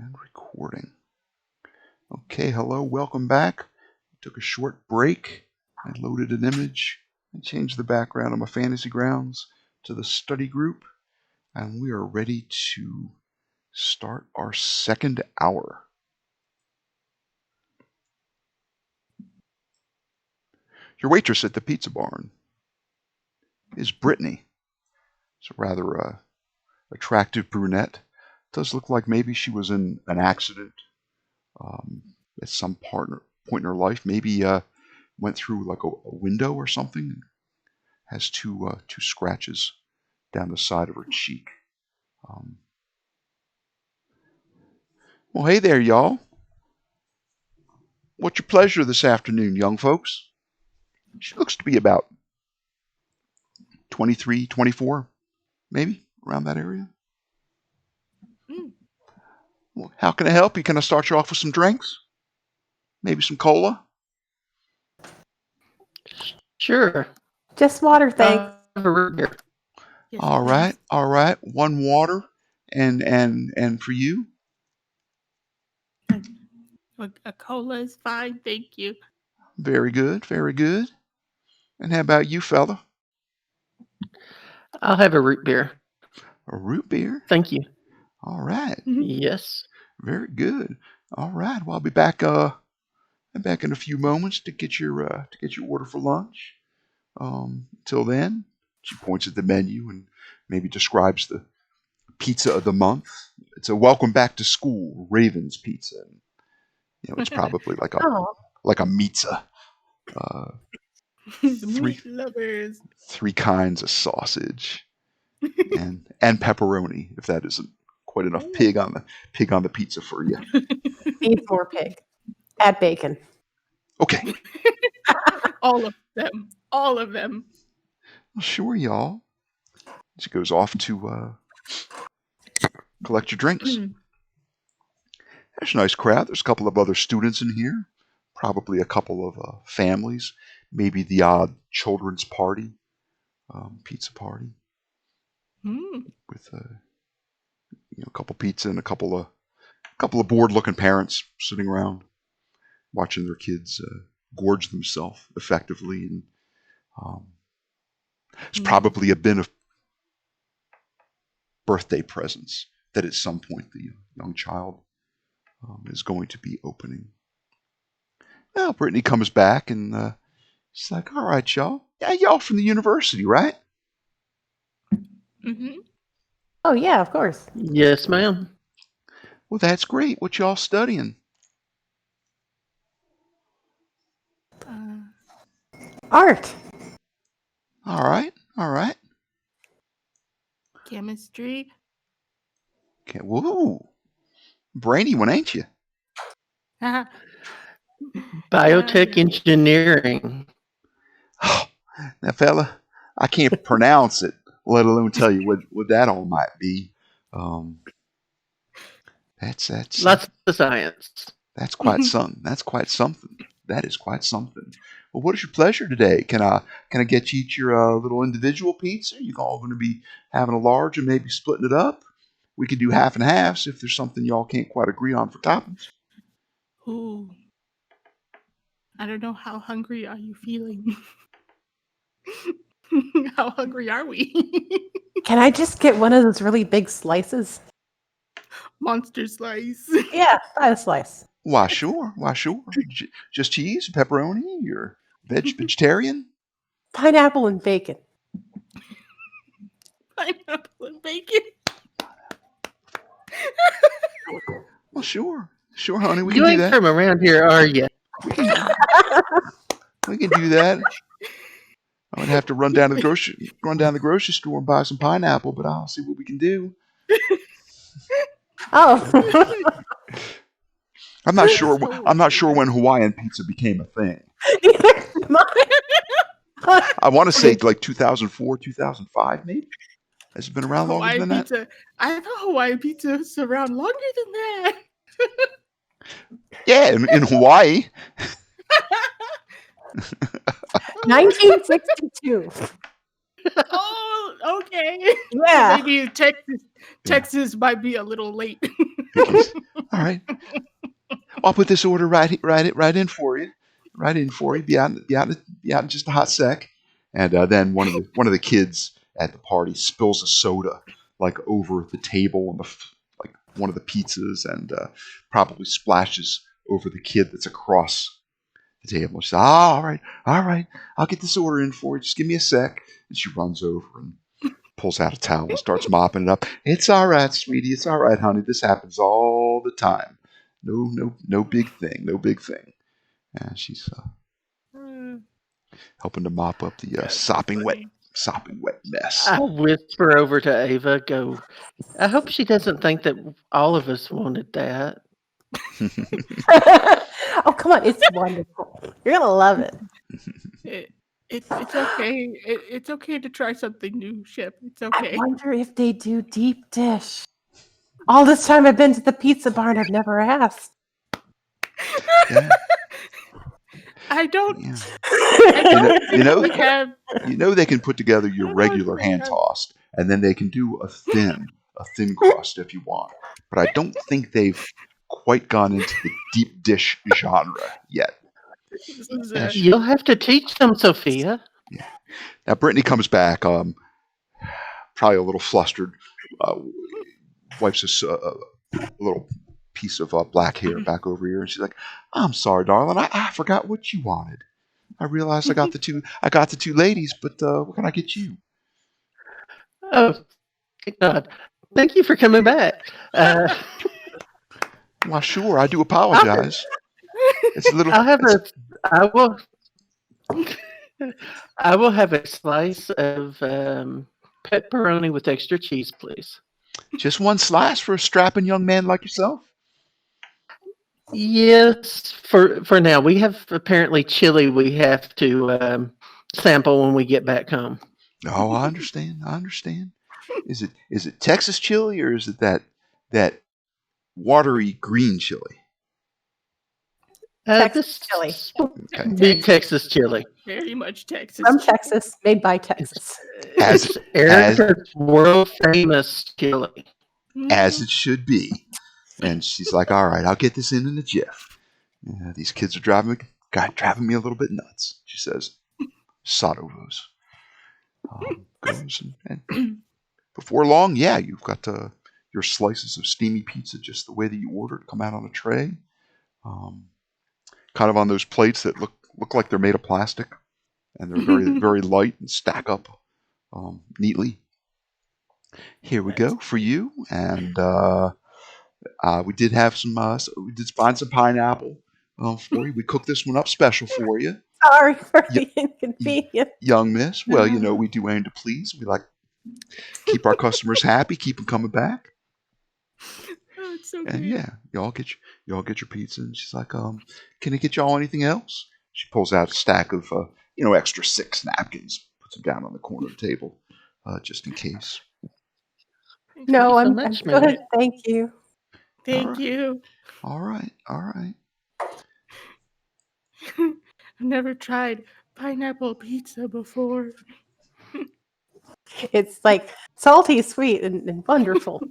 And recording. Okay, hello, welcome back. Took a short break. I loaded an image. I changed the background of my fantasy grounds to the study group. And we are ready to start our second hour. Your waitress at the Pizza Barn is Brittany. It's a rather attractive brunette. Does look like maybe she was in an accident at some point in her life. Maybe went through like a window or something. Has two scratches down the side of her cheek. Well, hey there, y'all. What's your pleasure this afternoon, young folks? She looks to be about 23, 24, maybe, around that area. Well, how can I help you? Can I start you off with some drinks? Maybe some cola? Sure. Just water, thanks. Have a root beer. Yes, All please. right. One water, and for you? A cola is fine, thank you. Very good, very good. And how about you, fella? I'll have a root beer. A root beer? Thank you. All right. Yes. Very good. All right. Well, I'll be back. I'm back in a few moments to get your order for lunch. Till then, she points at the menu and maybe describes the pizza of the month. It's a welcome back to school Ravens pizza. It's probably like a pizza. Meat lovers. 3 kinds of sausage and pepperoni, if that isn't quite enough pig on the pizza for you. Needs more pig. Add bacon. Okay. All of them. Well, sure, y'all. She goes off to collect your drinks. There's a nice crowd. There's a couple of other students in here. Probably a couple of families. Maybe the odd children's party, pizza party, with a couple pizza and a couple of bored-looking parents sitting around watching their kids gorge themselves effectively. And it's probably a bin of birthday presents that at some point the young child is going to be opening. Well, Brittany comes back and she's like, all right, y'all. Yeah, y'all from the university, right? Mm-hmm. Oh, yeah, of course. Yes, ma'am. Well, that's great. What y'all studying? Art. All right. Chemistry. Okay, whoa. Brainy one, ain't you? Biotech engineering. Now, fella, I can't pronounce it, let alone tell you what that all might be. That's Lots of science. That's quite something. That is quite something. Well, what is your pleasure today? Can I get you each your little individual pizza? You all going to be having a large and maybe splitting it up? We could do half and halves if there's something y'all can't quite agree on for toppings. Ooh. I don't know. How hungry are you feeling? How hungry are we? Can I just get one of those really big slices? Monster slice. Yeah, a slice. Why, sure. Just cheese, pepperoni, you're vegetarian? Pineapple and bacon. Pineapple and bacon. Well, sure, honey. We You can do ain't that. from around here, are you? We can do that. I would have to run down the grocery store and buy some pineapple, but I'll see what we can do. Oh. I'm not sure when Hawaiian pizza became a thing. I want to say like 2004, 2005, maybe. Has it been around longer than that? Pizza. I thought Hawaiian pizza was around longer than that. Yeah, in Hawaii. 1962. Oh, okay. Yeah. Maybe Texas might be a little late. Cookies. All right. I'll put this order right in for you. Right in for you. Be out in just a hot sec. And then one of the kids at the party spills a soda like over the table and like one of the pizzas, and probably splashes over the kid that's across the table. She says, all right, I'll get this order in for you. Just give me a sec. And she runs over and pulls out a towel and starts mopping it up. It's all right, sweetie. It's all right, honey. This happens all the time. No big thing. No big thing. And she's helping to mop up the That's sopping funny. wet mess. I whisper over to Ava, go, I hope she doesn't think that all of us wanted that. Oh, come on. It's wonderful. You're going to love it. It's okay. It's okay to try something new, Shep. It's I okay. wonder if they do deep dish. All this time I've been to the Pizza Barn, I've never asked. Yeah. I don't. Yeah. Have. You know they can put together your I don't regular think hand I- tossed, and then they can do a thin crust if you want. But I don't think they've quite gone into the deep dish genre yet. This is Yeah, You'll have to teach them, Sophia. Yeah. Now Brittany comes back, probably a little flustered, wipes a little piece of black hair back over here, and she's like, "I'm sorry, darling. I forgot what you wanted. I realized I got the two ladies, but what can I get you?" Oh, thank God. Thank you for coming back. Why, sure. I do apologize. It's a little. I will have a slice of pepperoni with extra cheese, please. Just one slice for a strapping young man like yourself. Yes, for now. We have apparently chili we have to sample when we get back home. Oh, I understand. Is it Texas chili, or is it that watery green chili? Texas This chili. Okay. Big Texas chili. Very much Texas. From Texas, made by Texas. As It's Erica's world famous chili. as it should be. And she's like, "All right, I'll get this in a jiff." Yeah, these kids are driving me a little bit nuts. She says, "Sotto Rose." Goes and before long, yeah, you've got your slices of steamy pizza just the way that you ordered come out on a tray, kind of on those plates that look like they're made of plastic, and they're very very light and stack up neatly. Here we go for you, and we did have some. We did find some pineapple for you. We cooked this one up special for you, Sorry for Yeah. the inconvenience. young miss. Well, we do aim to please. We like keep our customers happy, keep them coming back. Oh, it's so And good. yeah, y'all get your pizza. And she's like, "Can I get y'all anything else?" She pulls out a stack of extra 6 napkins, puts them down on the corner of the table, just in case. No, Thank you I'm so much, good. ma'am. Thank you. Thank Alright. you. All right. I've never tried pineapple pizza before. It's like salty, sweet, and wonderful.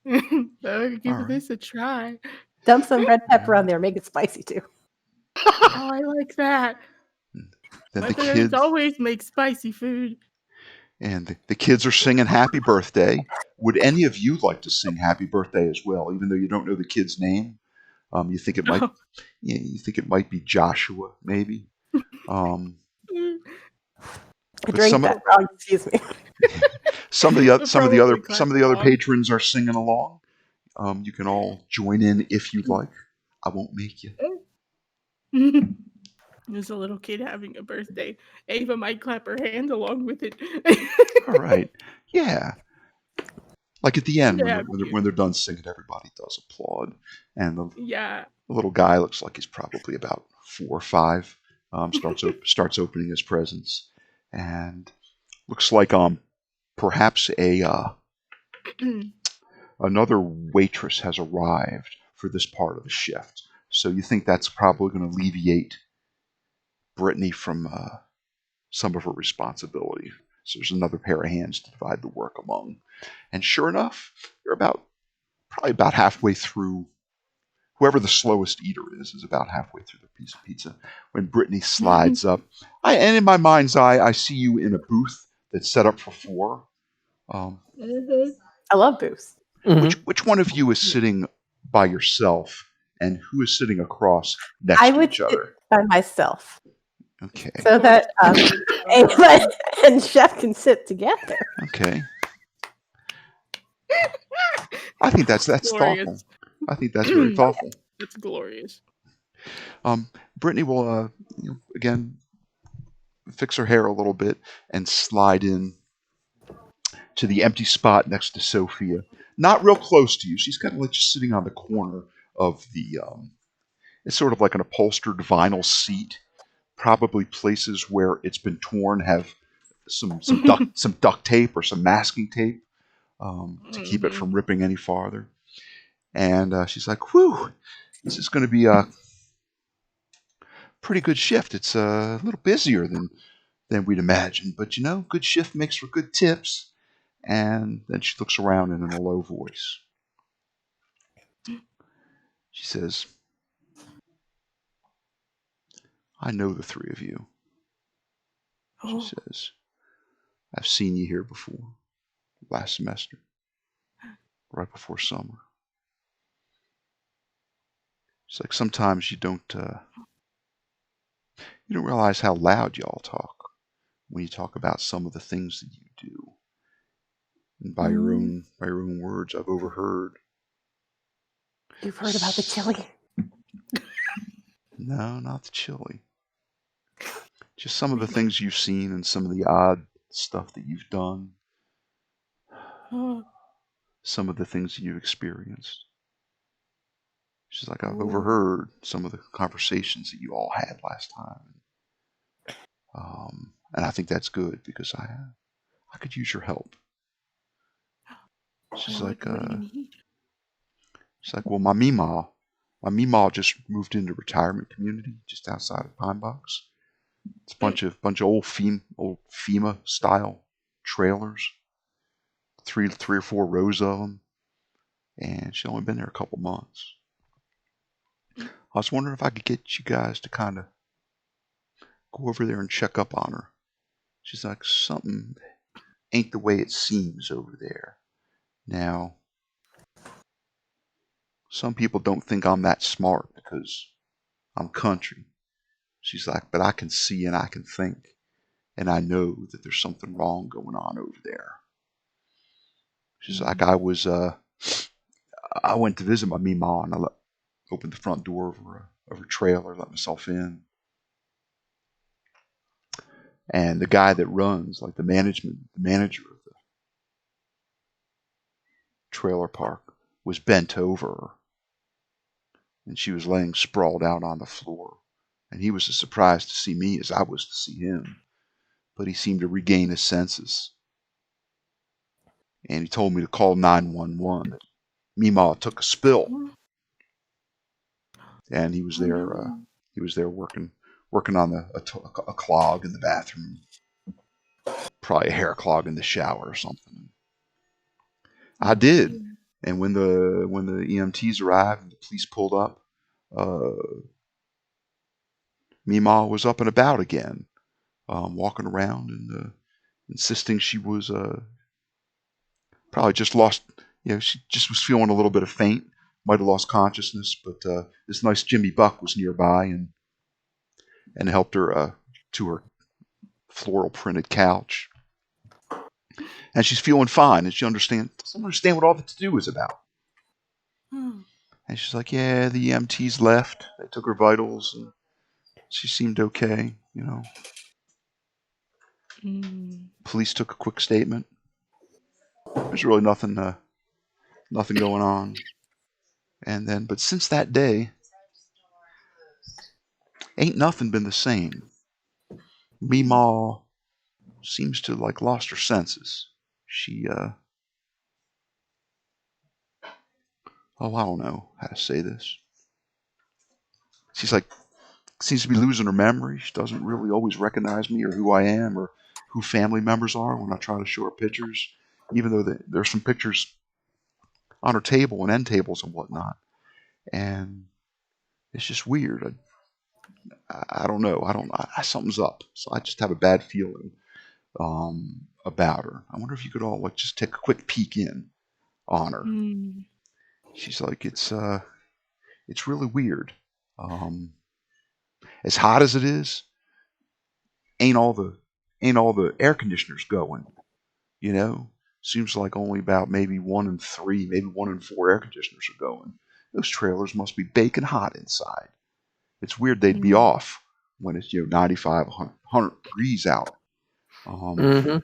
I'll give All right. this a try. Dump some red pepper on there. Make it spicy too. Oh, I like that. Then My the parents kids always make spicy food. and the kids are singing "Happy Birthday." Would any of you like to sing "Happy Birthday" as well, even though you don't know the kid's name? You think it might. Oh. Yeah, you think it might be Joshua, maybe. Um, I But drink some of- that wrong. Excuse me. some of the other Probably patrons are singing along. You can all join in if you'd like. I won't make you. There's a little kid having a birthday. Ava might clap her hands along with it. All right. Yeah. Like at the end, Yeah, when they're done singing, everybody does applaud, and the Yeah. little guy looks like he's probably about 4 or 5. Starts opening his presents, and looks like perhaps another waitress has arrived for this part of the shift. So you think that's probably going to alleviate Brittany from some of her responsibility. So there's another pair of hands to divide the work among. And sure enough, you're about probably about halfway through. Whoever the slowest eater is about halfway through their piece of pizza when Brittany slides up. And in my mind's eye, I see you in a booth that's set up for 4. I love booths. Which one of you is sitting by yourself, and who is sitting across next I to would each sit other? by myself Okay. so that Ava and Chef can sit together. Okay. I think that's Glorious. thoughtful. I think that's very thoughtful. That's glorious. Brittany will again fix her hair a little bit and slide in to the empty spot next to Sophia. Not real close to you. She's kind of like just sitting on the corner of the. It's sort of like an upholstered vinyl seat. Probably places where it's been torn have some duct tape or some masking tape to keep it from ripping any farther. And she's like, "Whew, this is going to be a pretty good shift. It's a little busier than we'd imagined, but good shift makes for good tips." And then she looks around and in a low voice, she says, "I know the 3 of you." She says, "I've seen you here before, last semester, right before summer." It's like sometimes you don't realize how loud y'all talk when you talk about some of the things that you do. And by your own words, I've overheard. You've heard about the chili? No, not the chili. Just some of the things you've seen and some of the odd stuff that you've done. Some of the things that you've experienced. She's like, "I've overheard some of the conversations that you all had last time. And I think that's good because I could use your help." She's like, What do you need? well, my Mee-maw just moved into a retirement community just outside of Pine Box. It's a bunch of old FEMA style trailers, three or 4 rows of them, and she's only been there a couple months. I was wondering if I could get you guys to kind of go over there and check up on her. She's like, something ain't the way it seems over there. Now, some people don't think I'm that smart because I'm country. She's like, but I can see and I can think, and I know that there's something wrong going on over there. She's like, I went to visit my Mee-maw, and I opened the front door of her trailer, let myself in. And the guy that runs, like the manager of the trailer park, was bent over her. And she was laying sprawled out on the floor. And he was as surprised to see me as I was to see him. But he seemed to regain his senses. And he told me to call 911, that Mee-maw took a spill. And he was there working on a clog in the bathroom. Probably a hair clog in the shower or something. I did. And when the EMTs arrived and the police pulled up, Mee-maw was up and about again, walking around and insisting she was probably just lost. She just was feeling a little bit of faint. Might have lost consciousness, but this nice Jimmy Buck was nearby and helped her to her floral printed couch. And she's feeling fine, and she doesn't understand what all the to-do is about. And she's like, yeah, the EMTs left. They took her vitals, and she seemed okay, Police took a quick statement. There's really nothing going on. And then, but since that day, ain't nothing been the same. Mee-maw seems to like lost her senses. She, I don't know how to say this. She's like, seems to be losing her memory. She doesn't really always recognize me or who I am or who family members are when I try to show her pictures. Even though there's some pictures on her table and end tables and whatnot. And it's just weird. I don't know. Something's up. So I just have a bad feeling about her. I wonder if you could all like just take a quick peek in on her. Mm. She's like, it's really weird. As hot as it is, ain't all the air conditioners going. You know, seems like only about maybe 1 in 3, maybe 1 in 4 air conditioners are going. Those trailers must be baking hot inside. It's weird they'd be off when it's 95, 100 degrees out. Mm-hmm.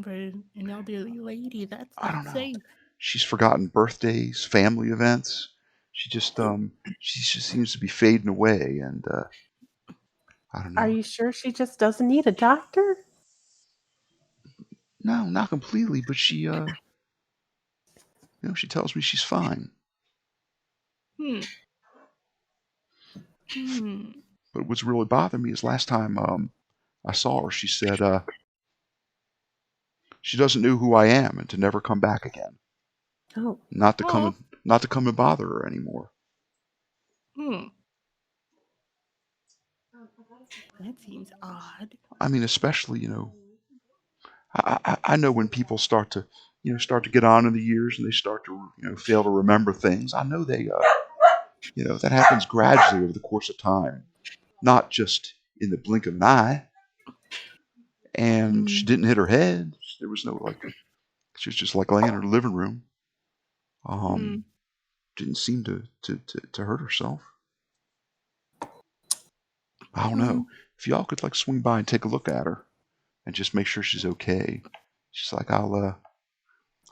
But an elderly lady, that's I don't not know. safe. She's forgotten birthdays, family events. She just seems to be fading away, and I don't Are know. you sure she just doesn't need a doctor? No, not completely, but she she tells me she's fine. Hmm. Hmm. But what's really bothering me is last time I saw her, she said she doesn't know who I am and to never come back again. Oh. Not to Oh. come and bother her anymore. Hmm. That seems odd. I mean, especially I know when people start to get on in the years and they start to fail to remember things. I know they that happens gradually over the course of time, not just in the blink of an eye. And she Hmm. didn't hit her head. There was no she was just like laying in her living room. Hmm. Didn't seem to hurt herself. I don't Hmm. know. If y'all could like swing by and take a look at her and just make sure she's okay. She's like, I'll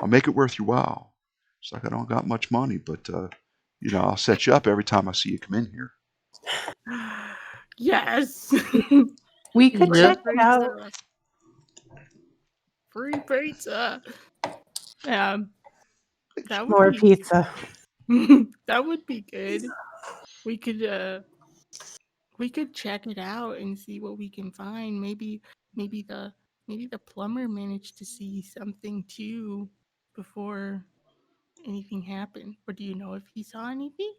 make it worth your while. She's like, I don't got much money, but I'll set you up every time I see you come in here. Yes. We could Yeah. check it out. Free pizza. That would More be pizza. that would be good. We could check it out and see what we can find. Maybe the plumber managed to see something too before anything happened. Or do you know if he saw anything?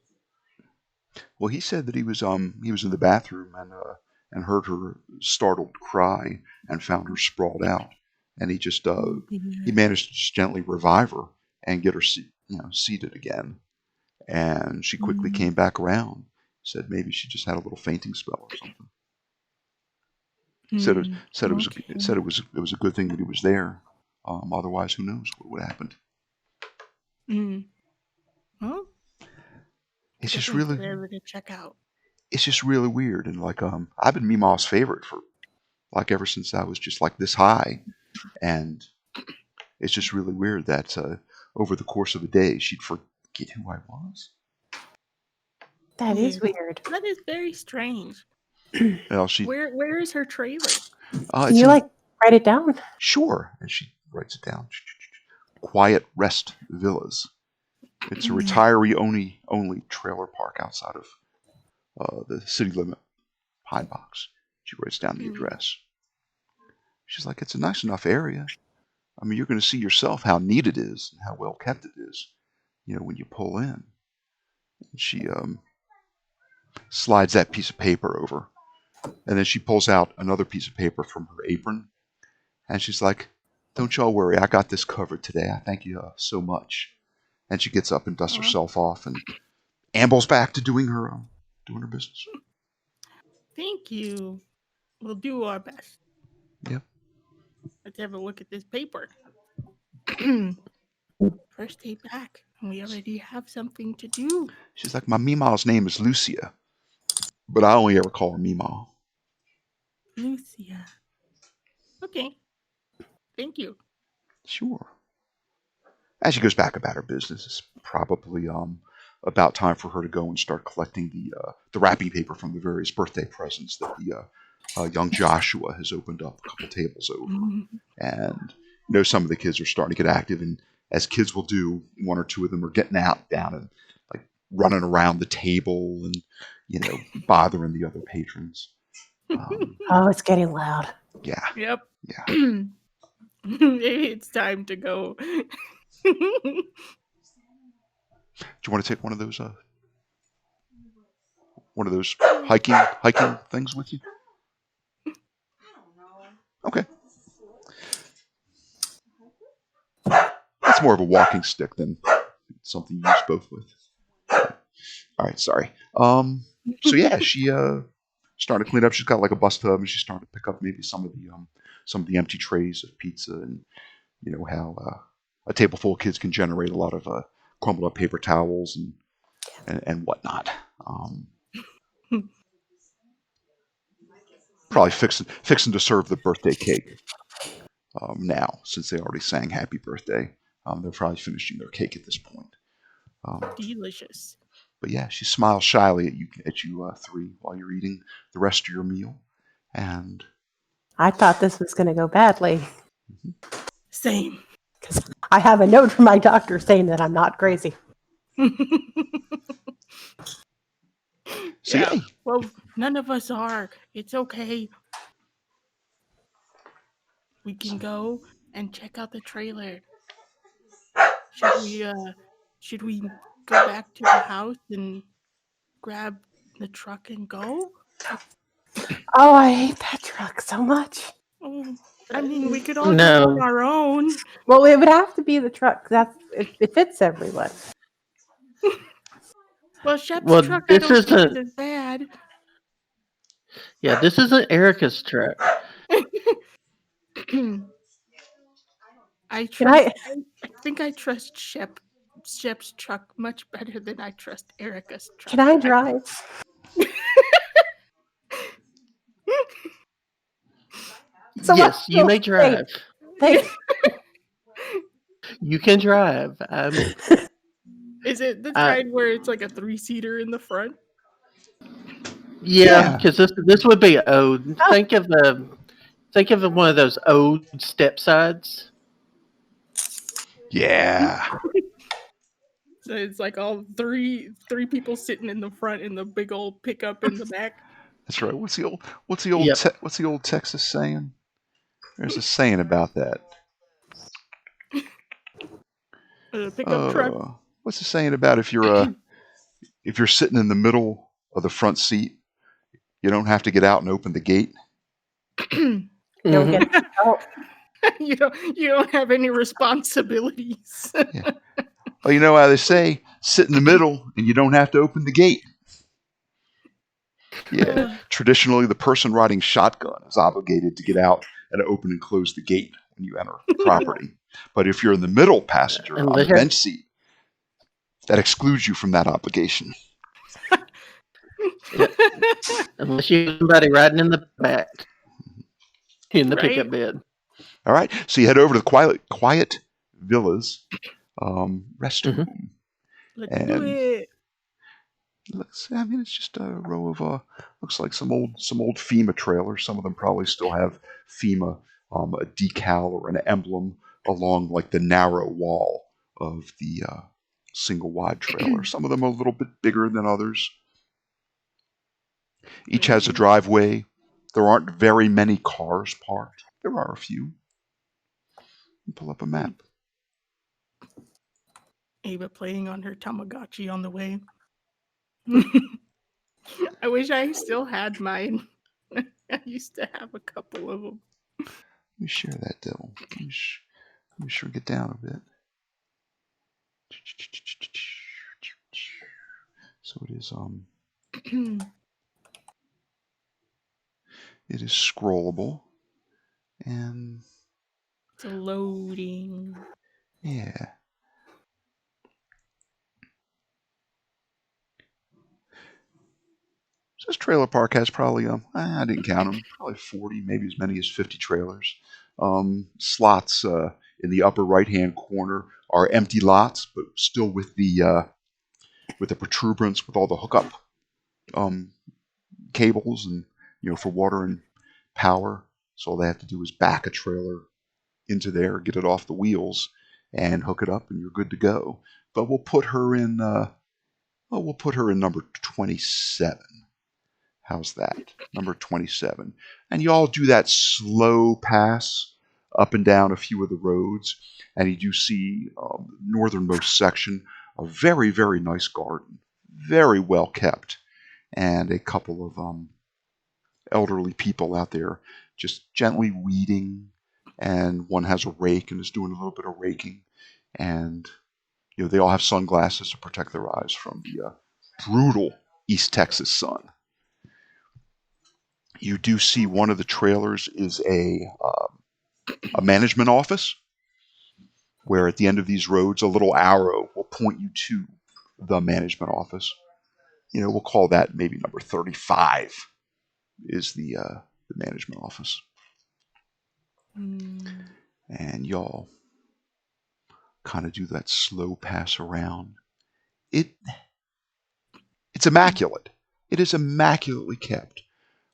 Well, he said that he was in the bathroom and heard her startled cry and found her sprawled out, and he just Oh he dear. managed to just gently revive her and get her seated again, and she quickly Mm. came back around. Said maybe she just had a little fainting spell or something. Said it Mm. said it was Okay. said it was a good thing that he was there. Otherwise, who knows what would have happened. Mm. Well, It's just definitely really good area to check out. it's just really weird, and like I've been Meemaw's favorite for like ever since I was just like this high, and it's just really weird that over the course of a day she'd forget who I was. That is Yeah. weird. That is very strange. Well, she Where is her trailer? Can it's you in like write it down? Sure, and she writes it down. Quiet Rest Villas. It's a retiree only trailer park outside of the city limit, Pine Box. She writes down the Mm. address. She's like, it's a nice enough area. I mean, you're going to see yourself how neat it is and how well kept it is, when you pull in. And she slides that piece of paper over, and then she pulls out another piece of paper from her apron, and she's like, don't y'all worry, I got this covered today. I thank you so much. And she gets up and dusts Aw. herself off and ambles back to doing her business. Thank you. We'll do our best. Yep. Let's have a look at this paper. First day back, and we already have something to do. She's like, my Meemaw's name is Lucia, but I only ever call her Meemaw. Lucia. Okay. Thank you. Sure. As she goes back about her business, it's probably about time for her to go and start collecting the wrapping paper from the various birthday presents that the young Joshua has opened up a couple tables over. Mhm. And some of the kids are starting to get active, and as kids will do, one or two of them are getting out down and like running around the table and bothering the other patrons. Oh, it's getting loud. Yeah, Yep. yeah. Maybe it's time to go. Do you want to take one of those hiking things with you? Okay. That's more of a walking stick than something you use both with. All right, sorry. So yeah, she started to clean up. She's got like a bus tub, and she's starting to pick up maybe some of the empty trays of pizza, and you know how a table full of kids can generate a lot of crumbled up paper towels and whatnot. Probably fixing to serve the birthday cake now, since they already sang happy birthday. They're probably finishing their cake at this point. Delicious. But yeah, she smiles shyly at you three while you're eating the rest of your meal, and I thought this was going to go badly Same. because I have a note from my doctor saying that I'm not crazy. so Yeah. yeah, Well, none of us are. It's okay. We can go and check out the trailer. Should we go back to the house and grab the truck and go? Oh, I hate that truck so much. Oh, I mean, we could all go on No. our own. Well, it would have to be the truck. It fits everyone. Well, Shep's Well, truck I this don't think is isn't. as bad. Yeah, this isn't Erica's truck. I- I think I trust Shep's truck much better than I trust Erica's truck. Can I drive? Yes, you may drive. Thank You can drive. Is it the I- kind where it's like a 3-seater in the front? Yeah, Yeah. because this would be old. Think of one of those old step sides. yeah. So it's like all three people sitting in the front and the big old pickup in the back. That's right. What's the old Yep. what's the old Texas saying? There's a saying about that. Pickup truck. What's the saying about if you're sitting in the middle of the front seat, you don't have to get out and open the gate. Don't Mhm. get oh, you don't have any responsibilities. Yeah. Well, you know how they say, sit in the middle and you don't have to open the gate. Yeah. Traditionally, the person riding shotgun is obligated to get out and open and close the gate when you enter the property. But if you're in the middle passenger on the bench seat, that excludes you from that obligation. Unless you have somebody riding in the back in the Right? pickup bed. All right. So you head over to the Quiet Villas restroom. Let's do it. I mean, it's just a row of looks like some old FEMA trailers. Some of them probably still have FEMA a decal or an emblem along like the narrow wall of the single wide trailer. Some of them are a little bit bigger than others. Each has a driveway. There aren't very many cars parked. There are a few. Pull up a map. Ava playing on her Tamagotchi on the way. I wish I still had mine. I used to have a couple of them. Let me share that devil. Let me sure get down a bit. So it is it is scrollable, and It's loading. yeah. So this trailer park has probably I didn't count them, probably 40, maybe as many as 50 trailers. Slots in the upper right hand corner are empty lots, but still with the protuberance with all the hookup cables and for water and power. So all they have to do is back a trailer into there, get it off the wheels, and hook it up, and you're good to go. But we'll put her in number 27. How's that? Number 27. And you all do that slow pass up and down a few of the roads, and you do see northernmost section, a very, very nice garden, very well kept, and a couple of elderly people out there just gently weeding, and one has a rake and is doing a little bit of raking, and they all have sunglasses to protect their eyes from the brutal East Texas sun. You do see one of the trailers is a management office, where at the end of these roads, a little arrow will point you to the management office. We'll call that maybe number 35 is the management office. And y'all kind of do that slow pass around. It's immaculate. It is immaculately kept.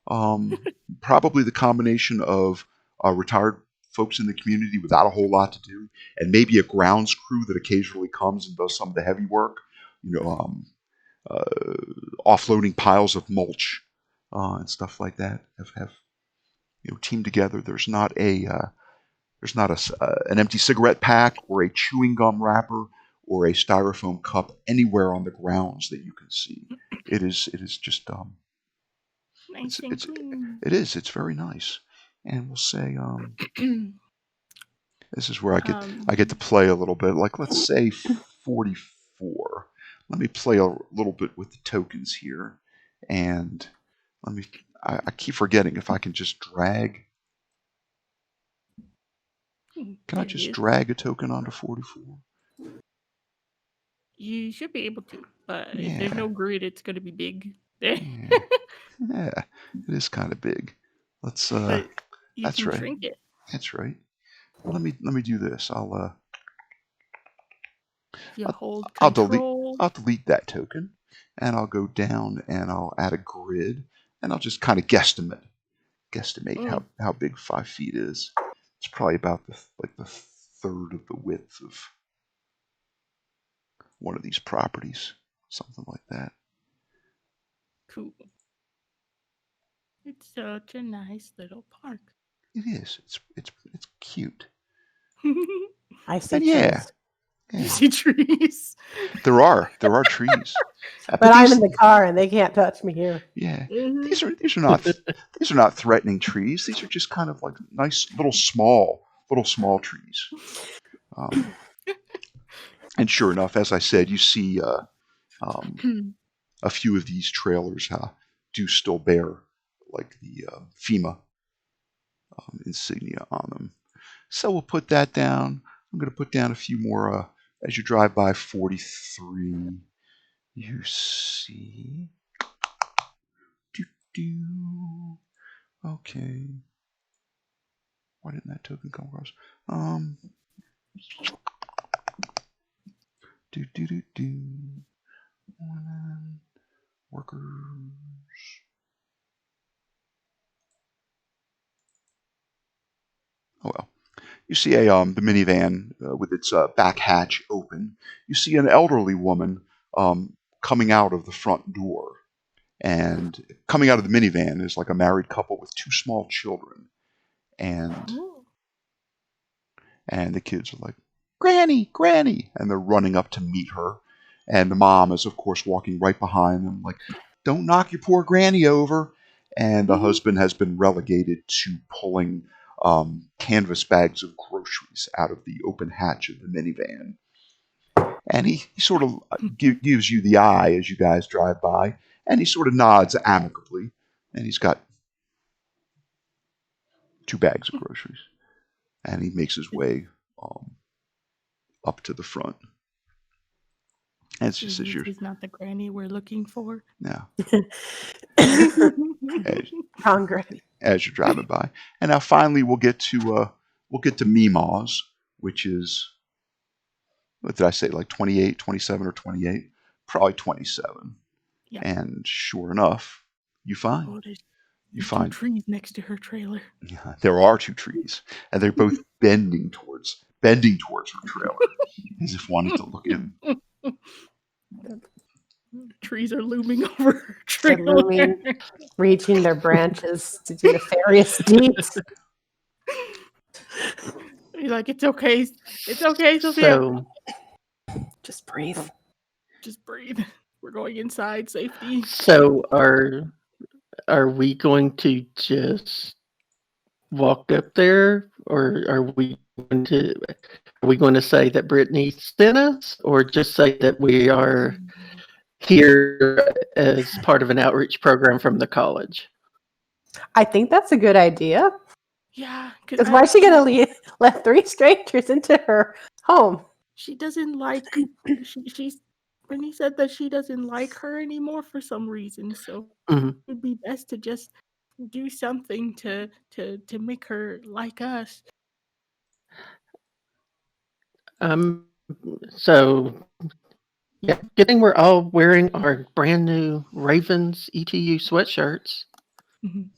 Probably the combination of retired folks in the community without a whole lot to do, and maybe a grounds crew that occasionally comes and does some of the heavy work. Offloading piles of mulch and stuff like that have teamed together. There's not an empty cigarette pack or a chewing gum wrapper or a styrofoam cup anywhere on the grounds that you can see. It is just nice and clean. It is. It's very nice. And we'll say this is where I get to play a little bit. Like, let's say 44. Let me play a little bit with the tokens here, and I keep forgetting if I can just drag. Can I just drag a token onto 44? You should be able to, but if there's no grid, it's going to be big. Yeah, it is kind of big. Let's. But you that's can right. shrink it. That's right. Well, let me do this. I'll delete that token, and I'll go down and I'll add a grid, and I'll just kind of guesstimate how big 5 feet is. It's probably about the third of the width of one of these properties, something like that. Cool. It's such a nice little park. It is. It's cute. I see And trees. yeah. You see trees. There are trees. But I'm in the car and they can't touch me here. Yeah. These are not threatening trees. These are just kind of like nice little small trees. And sure enough, as I said, you see a few of these trailers do still bear like the FEMA insignia on them. So we'll put that down. I'm going to put down a few more as you drive by 43. You see. Okay. Why didn't that token come across? Workers. Oh well. You see the minivan with its back hatch open. You see an elderly woman coming out of the front door. And coming out of the minivan is like a married couple with 2 small children. And the kids are like, "Granny, Granny!" And they're running up to meet her. And the mom is, of course, walking right behind them, like, "Don't knock your poor granny over." And the husband has been relegated to pulling canvas bags of groceries out of the open hatch of the minivan. And he sort of gives you the eye as you guys drive by, and he sort of nods amicably, and he's got 2 bags of groceries, and he makes his way up to the front. And it's just as you're... He's not the granny we're looking for. No. Hungry. As you're driving by. And now finally we'll get to Mee-maw's, which is, what did I say, like 28, 27 or 28? Probably 27. Yeah. And sure enough, you find 2 trees next to her trailer. Yeah, there are 2 trees, and they're both bending towards her trailer, as if wanting to look in. Trees are looming over her They're trailer. looming, reaching their branches to do nefarious deeds. He's like, it's okay. It's okay, Sophia. So, Just breathe. Just breathe. We're going inside. Safety. so are we going to just walk up there, or are we going to say that Brittany sent us, or just say that we are here as part of an outreach program from the college? I think that's a good idea. Yeah. Because why is she going to let 3 strangers into her home? She doesn't like. She's. Brittany said that she doesn't like her anymore for some reason. So Mhm. it would be best to just do something to make her like us. So yeah, good thing we're all wearing our brand new Ravens ETU sweatshirts, Mhm.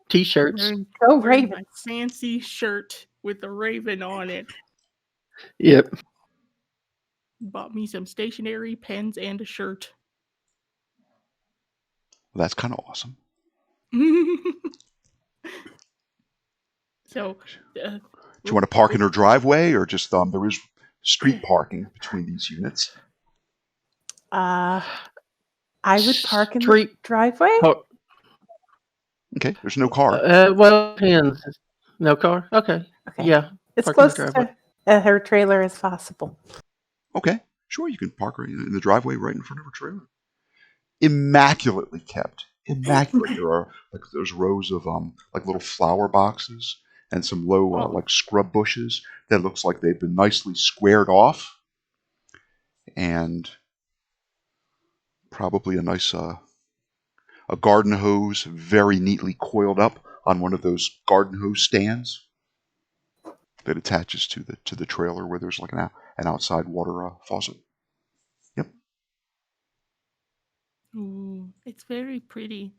t-shirts. Go Wearing my Ravens. fancy shirt with a raven on it. Yep. Bought me some stationery, pens, and a shirt. Well, that's kind of awesome. So, Do you want to park in her driveway, or just there is street parking between these units? I would park in the Street driveway. Okay, there's no car. Well, depends. No car? Okay. Okay. Yeah. As park in the close driveway. to her trailer as possible. Okay, sure, you can park right in the driveway right in front of her trailer. Immaculately kept. Immaculate. There are like those rows of like little flower boxes and some low like scrub bushes that looks like they've been nicely squared off, and probably a nice a garden hose very neatly coiled up on one of those garden hose stands that attaches to the trailer where there's like an outside water faucet. Yep. ooh, it's very pretty.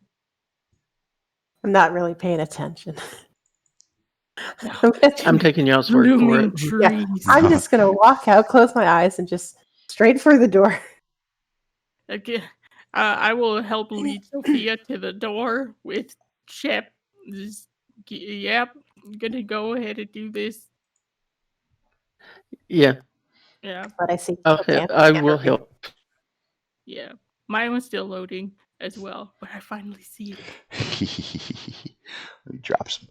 I'm not really paying attention. No, I'm taking y'all's word for blooming it. trees. I'm just going to walk out, close my eyes, and just straight for the door. Again, I will help lead Sophia to the door with Shep. Yep, I'm gonna go ahead and do this. Yeah. Yeah, But I see. I will help. yeah. Mine was still loading as well, but I finally see it. Let me drop some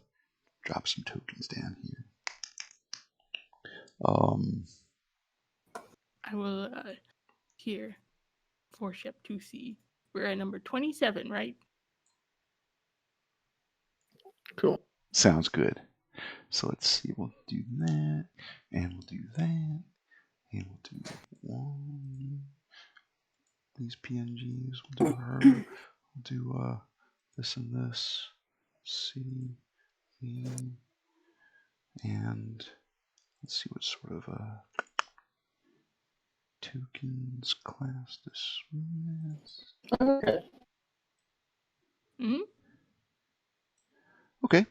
tokens down here. I will here for Shep to see. We're at number 27, right? Cool. Sounds good. So let's see. We'll do that, and we'll do that, and we'll do one. These PNGs. We'll do her. We'll do this and this. C, E, and let's see what sort of tokens class dismiss. Okay. Mm-hmm. Okay.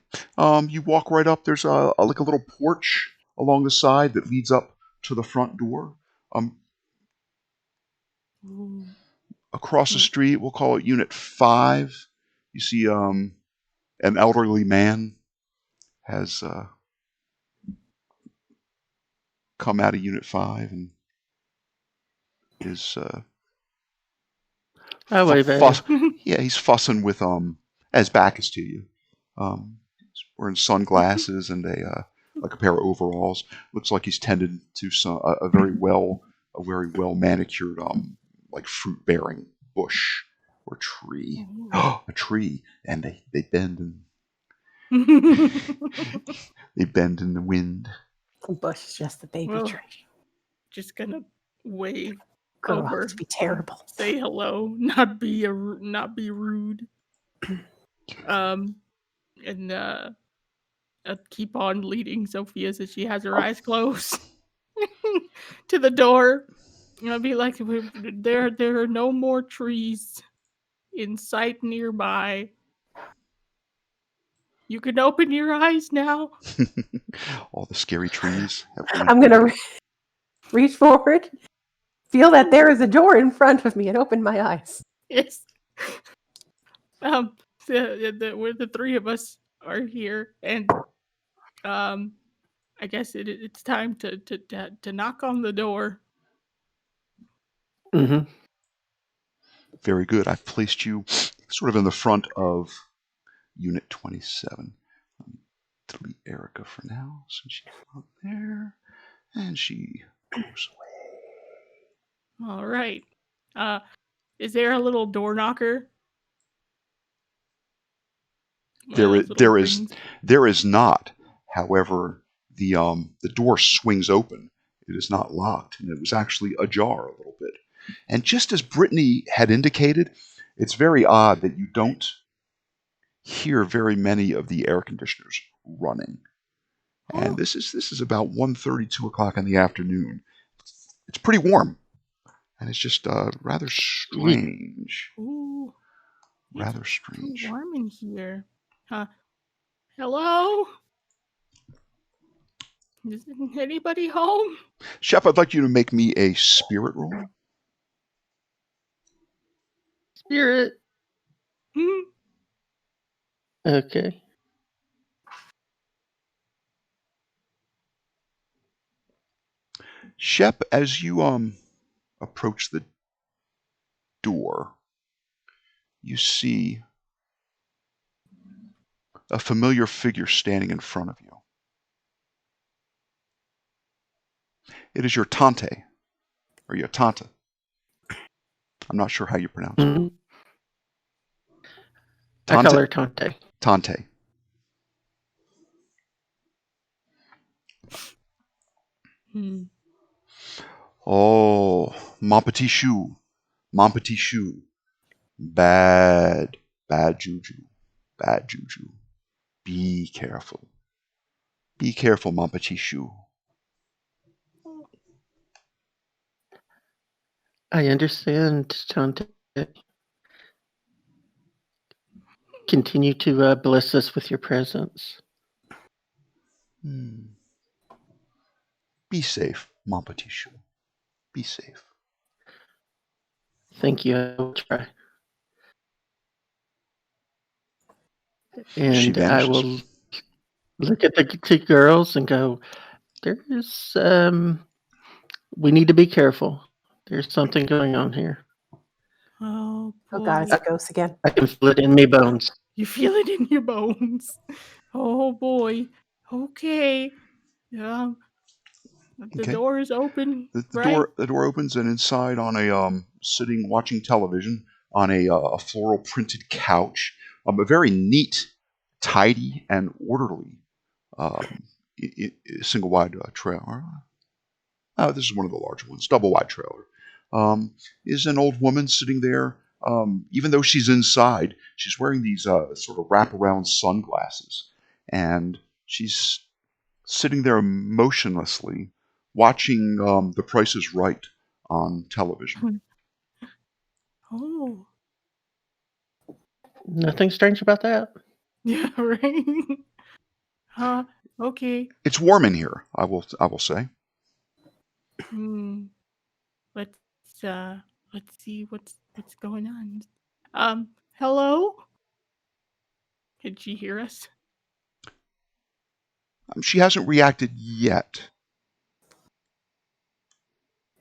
You walk right up. There's like a little porch along the side that leads up to the front door. Across the street, we'll call it Unit 5. You see an elderly man has come out of Unit 5 and is Oh, wait, baby. yeah, he's fussing with as back is to you. He's wearing sunglasses and a like a pair of overalls. Looks like he's tended to a very well manicured like fruit bearing bush or tree. A tree, and they bend and they bend in the wind. The bush is just a baby Well, tree. Just gonna wave Grow over, up to be terrible. say hello, not be rude. And keep on leading Sophia so she has her eyes closed to the door. I'll be like, there are no more trees in sight nearby. You can open your eyes now. All the scary trees. I'm going to reach forward, feel that there is a door in front of me, and open my eyes. Yes. Where the three of us are here, and I guess it's time to knock on the door. Mm-hmm. Very good. I've placed you sort of in the front of Unit 27. Delete Erica for now, since she's not there. And she goes away. All right. Is there a little door knocker? There is not. However, the door swings open. It is not locked, and it was actually ajar a little bit. And just as Brittany had indicated, it's very odd that you don't hear very many of the air conditioners running. And this is about 1:30, 2 o'clock in the afternoon. It's pretty warm, and it's just rather strange. Ooh, rather strange. It's warm in here. Hello? Is anybody home? Chef, I'd like you to make me a spirit roll. Spirit. Hmm? Okay. Shep, as you approach the door, you see a familiar figure standing in front of you. It is your tante, or your tante. I'm not sure how you pronounce it. Mm-hmm. I call her Tante. Tante. Oh, mon petit chou. Mon petit chou. Bad juju. Bad juju. Be careful. Be careful, mon petit chou. I understand, Tante. Continue to bless us with your presence. Be safe, mon petit chou. Be safe. Thank you. I will try. And I will look at the two girls and go, there's, we need to be careful. There's something going on here. Oh, boy. Oh, God, it's a ghost again. I can feel it in my bones. You feel it in your bones. Oh, boy. Okay. The door is open. The door opens, and inside, on a sitting watching television on a floral printed couch, a very neat, tidy, and orderly single wide trailer. This is one of the larger ones, double wide trailer. Is an old woman sitting there. Even though she's inside, she's wearing these sort of wraparound sunglasses, and she's sitting there motionlessly, watching The Price is Right on television. Oh. Nothing strange about that. Yeah, right. Okay. It's warm in here, I will say. Let's see what's going on. Hello? Did she hear us? She hasn't reacted yet.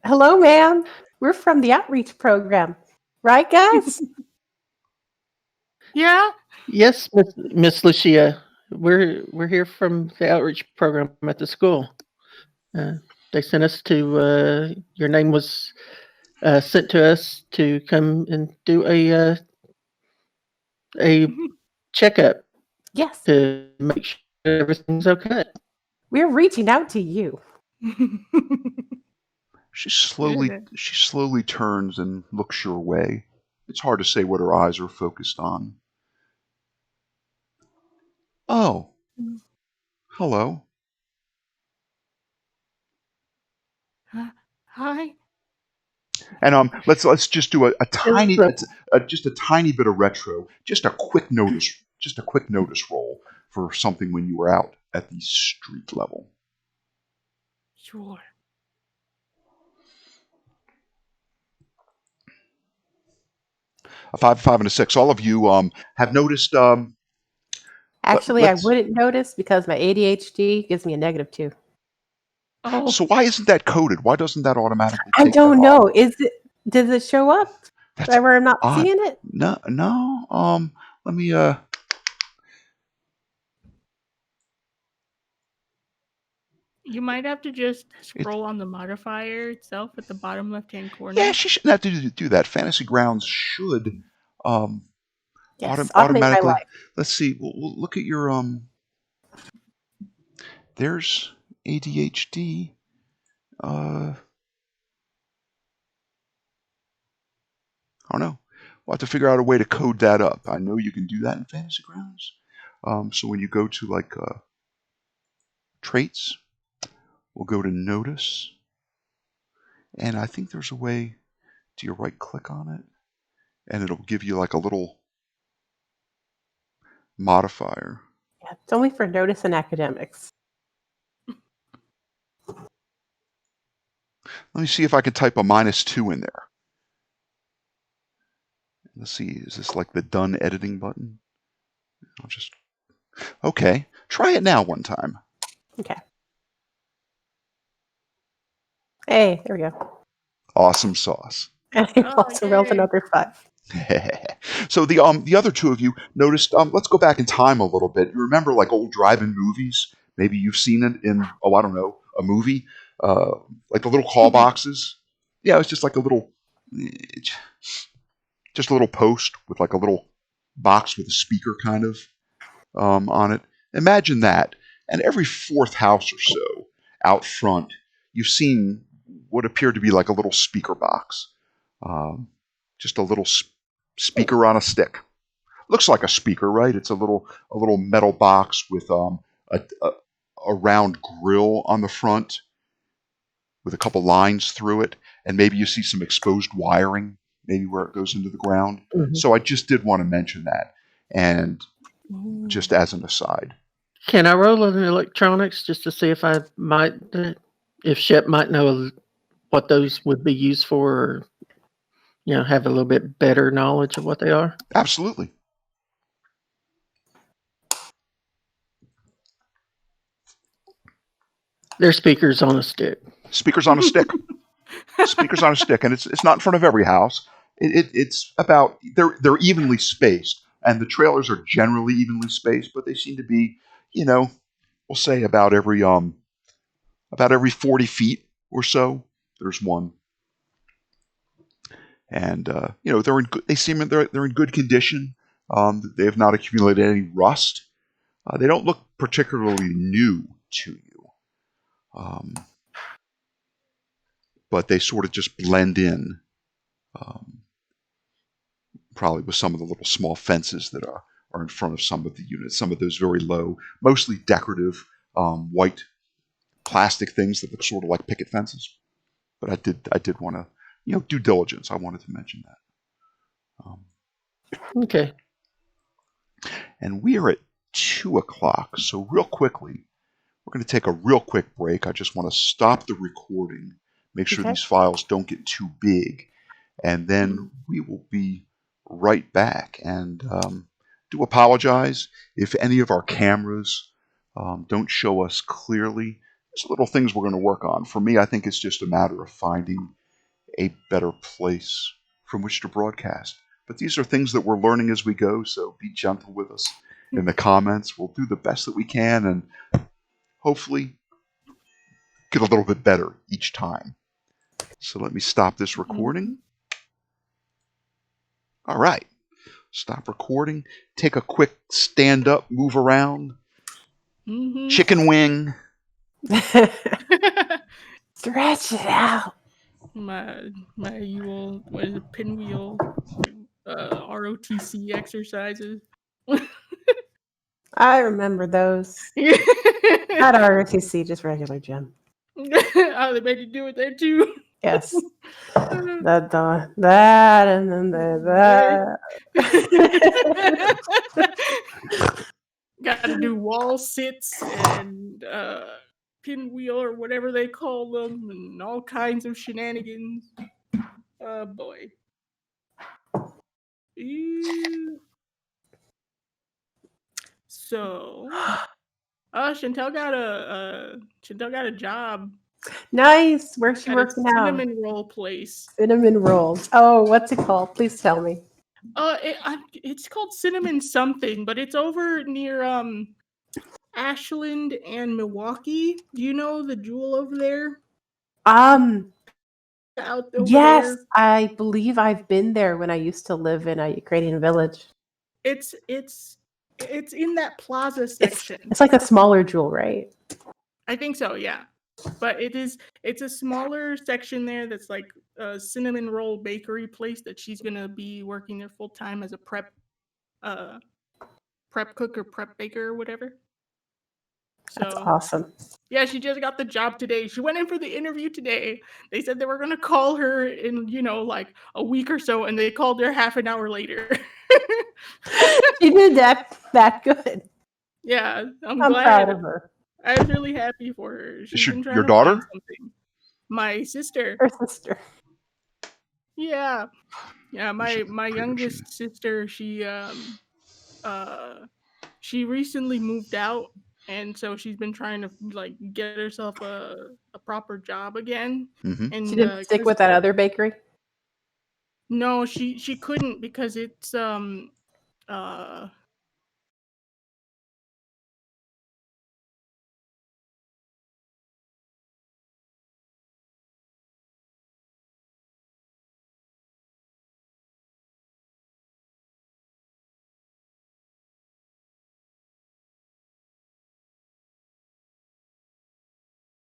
Hello, ma'am. We're from the outreach program. Right, guys? Yeah? Yes, Miss Lucia. We're here from the outreach program at the school. They sent us to. Your name was sent to us to come and do a checkup. Yes. To make sure everything's okay. We're reaching out to you. She slowly turns and looks your way. It's hard to say what her eyes are focused on. Oh. Hello. Hi. And let's just do a tiny just a tiny bit of retro, just a quick notice roll for something when you were out at the street level. Sure. A 5, and a 6. All of you have noticed. Actually, I wouldn't notice because my ADHD gives me a -2. Oh, So why isn't that coded? Why doesn't that automatically I take that don't off? know. Does it show up That's where I'm not odd. seeing it? No. Let me you might have to just scroll on the modifier itself at the bottom left-hand corner. Yeah, she shouldn't have to do that. Fantasy Grounds should Yes, automate my automatically. life. Let's see. We'll look at your There's ADHD. I don't know. We'll have to figure out a way to code that up. I know you can do that in Fantasy Grounds. So when you go to like traits, we'll go to notice, and I think there's a way. Do you right click on it, and it'll give you like a little modifier. Yeah, it's only for notice and academics. Let me see if I can type a -2 in there. Let's see. Is this like the done editing button? I'll just. Okay. Try it now one time. Okay. Hey, there we go. Awesome sauce. And I Oh, also rolled yay. another 5. So the other two of you noticed. Let's go back in time a little bit. You remember like old drive-in movies? Maybe you've seen it in I don't know, a movie, like the little call boxes. Yeah, it's just like a little, just a little post with like a little box with a speaker kind of on it. Imagine that, and every fourth house or so out front, you've seen what appeared to be like a little speaker box, just a little speaker on a stick. Looks like a speaker, right? It's a little metal box with a round grill on the front with a couple lines through it, and maybe you see some exposed wiring, maybe where it goes into the ground. Mhm. So I just did want to mention that, and just as an aside. Can I roll in electronics just to see if I might, if Shep might know what those would be used for, or have a little bit better knowledge of what they are? Absolutely. They're speakers on a stick. Speakers on a stick. Speakers on a stick, and it's not in front of every house. It's about they're evenly spaced, and the trailers are generally evenly spaced, but they seem to be, we'll say about every 40 feet or so. There's one, and they're in good, they're in good condition. They have not accumulated any rust. They don't look particularly new to you, but they sort of just blend in. Probably with some of the little small fences that are in front of some of the units, some of those very low, mostly decorative white plastic things that look sort of like picket fences. But I did want to, due diligence. I wanted to mention that. Okay. And we are at 2:00, so real quickly, we're going to take a real quick break. I just want to stop the recording, make sure Okay. these files don't get too big, and then we will be right back. And do apologize if any of our cameras don't show us clearly. There's little things we're going to work on. For me, I think it's just a matter of finding a better place from which to broadcast. But these are things that we're learning as we go, so be gentle with us in the comments. We'll do the best that we can, and hopefully get a little bit better each time. So let me stop this recording. All right. Stop recording. Take a quick stand up, move around. Chicken wing. Stretch it out. my Yule, what is it, pinwheel, ROTC exercises. I remember those. Not ROTC, just regular gym. Oh, they made you do it there too. Yes. That, and then that. Got to do wall sits and pinwheel or whatever they call them, and all kinds of shenanigans. Oh boy. Ew. So, Chantel got a job Nice. Where's she at a working now? cinnamon roll place. Cinnamon rolls. Oh, what's it called? Please tell me. It's called Cinnamon something, but it's over near Ashland and Milwaukee. Do you know the Jewel over there? Out over Yes, there. I believe I've been there when I used to live in a Ukrainian village. It's in that plaza section. It's like a smaller Jewel, right? I think so, yeah. But it's a smaller section there that's like a cinnamon roll bakery place that she's gonna be working there full time as a prep cook or prep baker or whatever. That's So awesome. yeah, she just got the job today. She went in for the interview today. They said they were gonna call her in, like a week or so, and they called her half an hour later. She did that good. Yeah, I'm I'm glad. proud of her. I was really happy for her. She's been trying your to daughter? find something. My sister. Her sister. Yeah. Yeah, my Congratulations. youngest sister, she recently moved out, and so she's been trying to like get herself a proper job again. Mm-hmm. And She didn't stick with that other bakery? No, she couldn't because it's